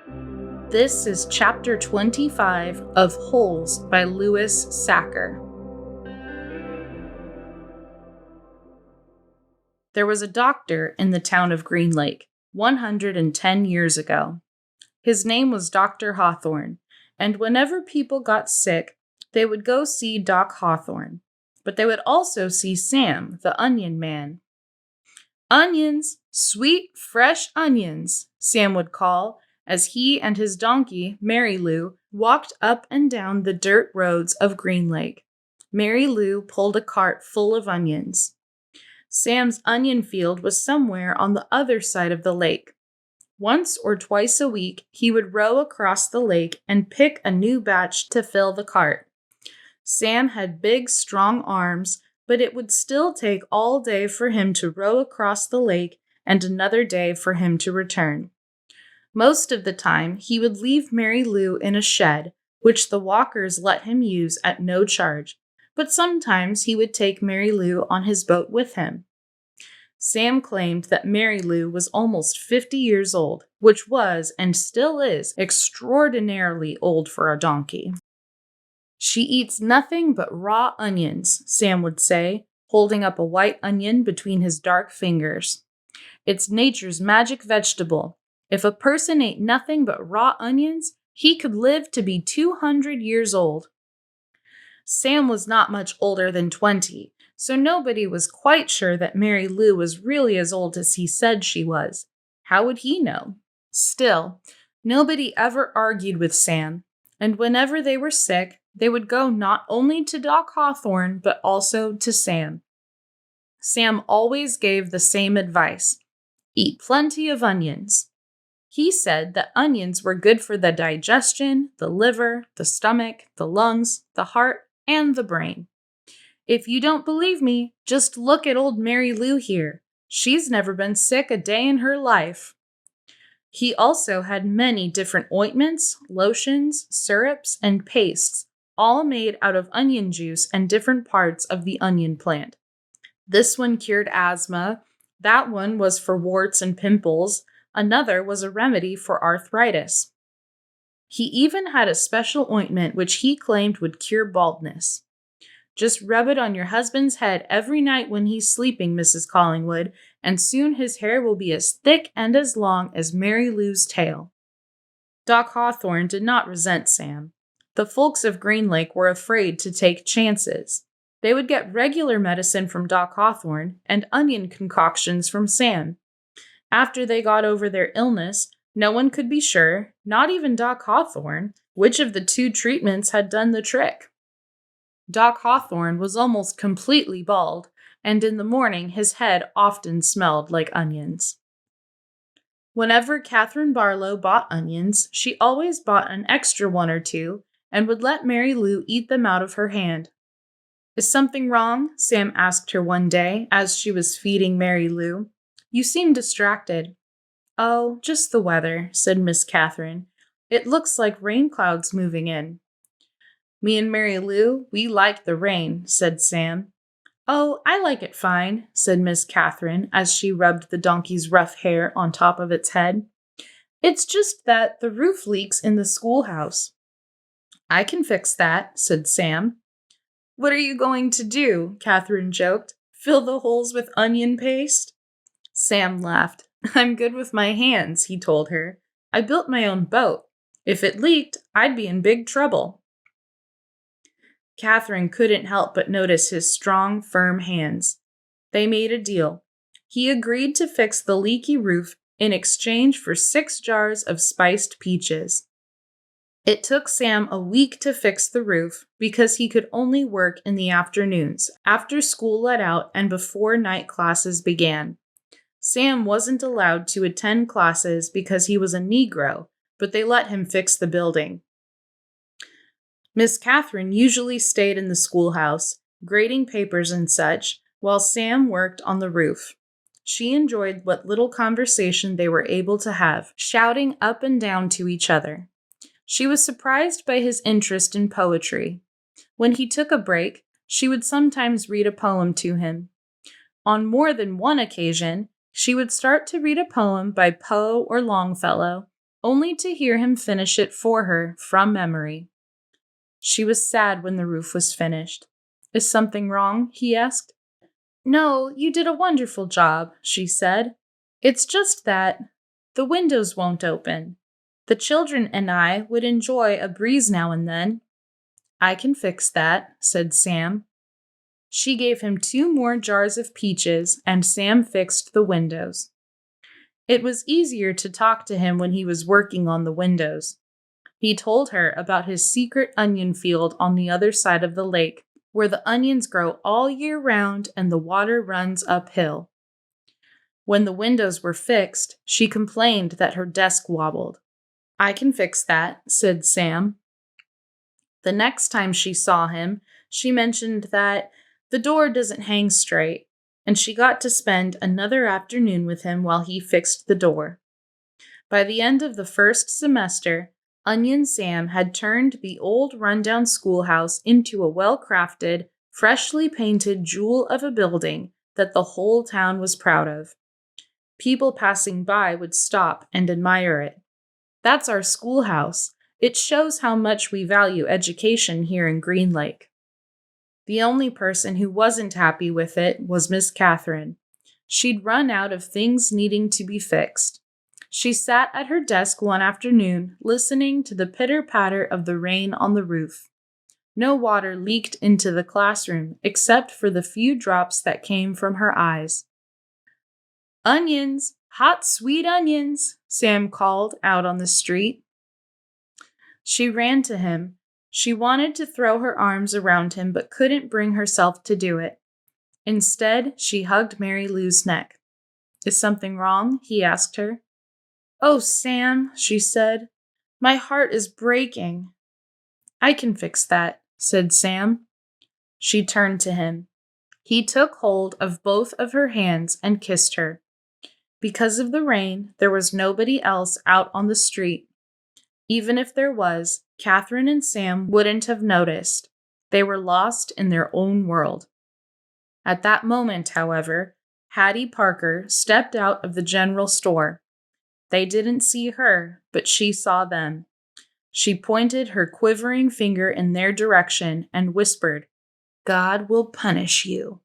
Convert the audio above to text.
This is Chapter 25 of Holes by Louis Sachar. There was a doctor in the town of Green Lake 110 years ago. His name was Dr. Hawthorne, and whenever people got sick, they would go see Doc Hawthorne, but they would also see Sam, the onion man. "Onions, sweet, fresh onions," Sam would call, as he and his donkey, Mary Lou, walked up and down the dirt roads of Green Lake. Mary Lou pulled a cart full of onions. Sam's onion field was somewhere on the other side of the lake. Once or twice a week, he would row across the lake and pick a new batch to fill the cart. Sam had big, strong arms, but it would still take all day for him to row across the lake and another day for him to return. Most of the time, he would leave Mary Lou in a shed, which the walkers let him use at no charge, but sometimes he would take Mary Lou on his boat with him. Sam claimed that Mary Lou was almost 50 years old, which was, and still is, extraordinarily old for a donkey. "She eats nothing but raw onions," Sam would say, holding up a white onion between his dark fingers. "It's nature's magic vegetable. If a person ate nothing but raw onions, he could live to be 200 years old." Sam was not much older than 20, so nobody was quite sure that Mary Lou was really as old as he said she was. How would he know? Still, nobody ever argued with Sam, and whenever they were sick, they would go not only to Doc Hawthorne, but also to Sam. Sam always gave the same advice: eat plenty of onions. He said that onions were good for the digestion, the liver, the stomach, the lungs, the heart, and the brain. If you don't believe me, just look at old Mary Lou here. She's never been sick a day in her life. He also had many different ointments, lotions, syrups, and pastes, all made out of onion juice and different parts of the onion plant. This one cured asthma, that one was for warts and pimples, another was a remedy for arthritis. He even had a special ointment which he claimed would cure baldness. "Just rub it on your husband's head every night when he's sleeping, Mrs. Collingwood, and soon his hair will be as thick and as long as Mary Lou's tail." Doc Hawthorne did not resent Sam. The folks of Green Lake were afraid to take chances. They would get regular medicine from Doc Hawthorne and onion concoctions from Sam. After they got over their illness, no one could be sure, not even Doc Hawthorne, which of the two treatments had done the trick. Doc Hawthorne was almost completely bald, and in the morning his head often smelled like onions. Whenever Katherine Barlow bought onions, she always bought an extra one or two and would let Mary Lou eat them out of her hand. "Is something wrong?" Sam asked her one day as she was feeding Mary Lou. "You seem distracted." "Oh, just the weather," said Miss Katherine. "It looks like rain clouds moving in." "Me and Mary Lou, we like the rain," said Sam. "Oh, I like it fine," said Miss Katherine as she rubbed the donkey's rough hair on top of its head. "It's just that the roof leaks in the schoolhouse." "I can fix that," said Sam. "What are you going to do?" Katherine joked. "Fill the holes with onion paste?" Sam laughed. "I'm good with my hands," he told her. "I built my own boat. If it leaked, I'd be in big trouble." Katherine couldn't help but notice his strong, firm hands. They made a deal. He agreed to fix the leaky roof in exchange for 6 jars of spiced peaches. It took Sam a week to fix the roof because he could only work in the afternoons, after school let out and before night classes began. Sam wasn't allowed to attend classes because he was a Negro, but they let him fix the building. Miss Katherine usually stayed in the schoolhouse, grading papers and such, while Sam worked on the roof. She enjoyed what little conversation they were able to have, shouting up and down to each other. She was surprised by his interest in poetry. When he took a break, she would sometimes read a poem to him. On more than one occasion, she would start to read a poem by Poe or Longfellow, only to hear him finish it for her from memory. She was sad when the roof was finished. "Is something wrong?" he asked. "No, you did a wonderful job," she said. "It's just that the windows won't open. The children and I would enjoy a breeze now and then." "I can fix that," said Sam. She gave him 2 more jars of peaches, and Sam fixed the windows. It was easier to talk to him when he was working on the windows. He told her about his secret onion field on the other side of the lake, where the onions grow all year round and the water runs uphill. When the windows were fixed, she complained that her desk wobbled. "I can fix that," said Sam. The next time she saw him, she mentioned that the door doesn't hang straight, and she got to spend another afternoon with him while he fixed the door. By the end of the first semester, Onion Sam had turned the old rundown schoolhouse into a well-crafted, freshly painted jewel of a building that the whole town was proud of. People passing by would stop and admire it. "That's our schoolhouse. It shows how much we value education here in Green Lake." The only person who wasn't happy with it was Miss Katherine. She'd run out of things needing to be fixed. She sat at her desk one afternoon, listening to the pitter-patter of the rain on the roof. No water leaked into the classroom except for the few drops that came from her eyes. "Onions! Hot, sweet onions!" Sam called out on the street. She ran to him. She wanted to throw her arms around him but couldn't bring herself to do it. Instead, she hugged Mary Lou's neck. "Is something wrong?" he asked her. "Oh, Sam," she said, "my heart is breaking." "I can fix that," said Sam. She turned to him. He took hold of both of her hands and kissed her. Because of the rain, there was nobody else out on the street. Even if there was, Katherine and Sam wouldn't have noticed. They were lost in their own world. At that moment, however, Hattie Parker stepped out of the general store. They didn't see her, but she saw them. She pointed her quivering finger in their direction and whispered, "God will punish you."